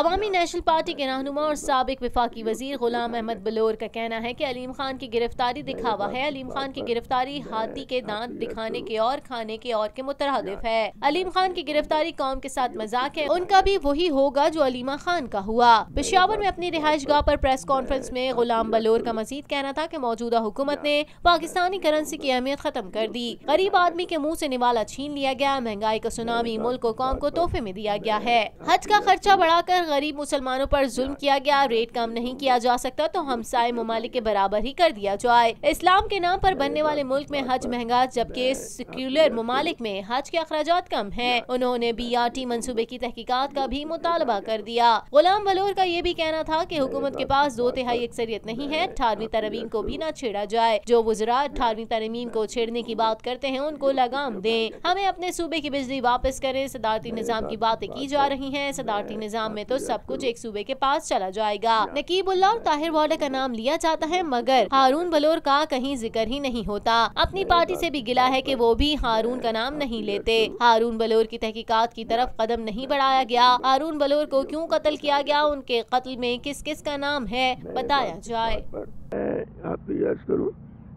अवामी national party के रहनुमा और साबिक वफाकी वजीर गुलाम अहमद बलोर का कहना है कि अलीम खान की गिरफ्तारी दिखावा है। अलीम खान की गिरफ्तारी हाथी के दांत दिखाने के और खाने के और के मुतरदिफ है। अलीम खान की गिरफ्तारी कौम के साथ मजाक है, उनका भी वही होगा जो अलीमा खान का हुआ। पेशावर में अपनी रिहाइश गाह पर प्रेस कॉन्फ्रेंस में गुलाम बलोर का मजीद कहना था कि मौजूदा हुकूमत ने पाकिस्तानी करेंसी की अहमियत खत्म कर दी। गरीब आदमी के मुँह से निवाला छीन लिया गया। महंगाई का सुनामी मुल्क को कौम को तोहफे में दिया गया है। हज का खर्चा बढ़ाकर गरीब मुसलमानों पर जुल्म किया गया। रेट कम नहीं किया जा सकता तो हमसाए ममालिक के बराबर ही कर दिया जाए। इस्लाम के नाम पर बनने वाले मुल्क में हज महंगा, जबकि सेक्युलर ममालिक में हज के अखराजात कम हैं। उन्होंने BRT मंसूबे की तहकीकात का भी मुतालबा कर दिया। गुलाम बलोर का ये भी कहना था कि हुकूमत के पास 2/3 अक्सरियत नहीं है। 18वीं तरमीम को भी न छेड़ा जाए। जो वज़रा 18वीं तरमीम को छेड़ने की बात करते हैं उनको लगाम दें। हमें अपने सूबे की बिजली वापस करें। सदारती निजाम की बातें की जा रही हैं। सदारती निजाम में तो सब कुछ एक सूबे के पास चला जाएगा। नकीबुल्लाह और ताहिर वाडा का नाम लिया जाता है मगर हारून बलोर का कहीं जिक्र ही नहीं होता। अपनी पार्टी से भी गिला है कि वो भी हारून का नाम नहीं लेते। हारून बलोर की तहकीकात की तरफ कदम नहीं बढ़ाया गया। हारून बलोर को क्यों कत्ल किया गया, उनके कत्ल में किस किस का नाम है बताया जाए। आपको अर्ज करूं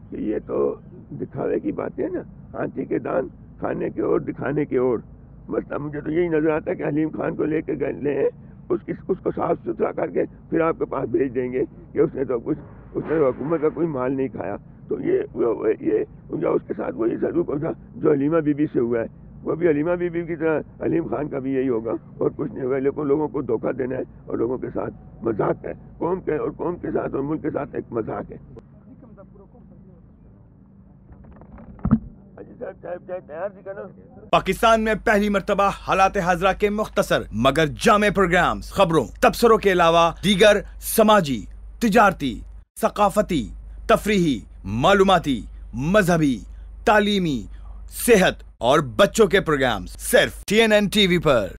कि ये तो दिखावे की बातें ना, हाथी के दांत खाने की ओर दिखाने की ओर। बस मुझे तो यही नजर आता है कि अलीम खान को लेकर गए उसको साफ सुथरा करके फिर आपके पास भेज देंगे कि उसने तो हुकूमत का कोई माल नहीं खाया। तो ये उसके साथ वही सलूक होगा जो हलीमा बीबी से हुआ है। वो भी हलीमा बीबी की तरह अलीम खान का भी यही होगा और कुछ नहीं होगा। लेकिन लोगों को धोखा देना है और लोगों के साथ मजाक है। कौम के साथ और मुल्क के साथ एक मजाक है। पाकिस्तान में पहली मर्तबा हालात हाजरा के मुख्तसर मगर जामे प्रोग्राम्स, खबरों, तबसरों के अलावा दीगर समाजी, तिजारती, सकाफती, तफरीही, मालूमाती, मजहबी, तालीमी, सेहत और बच्चों के प्रोग्राम्स सिर्फ TNN TV पर।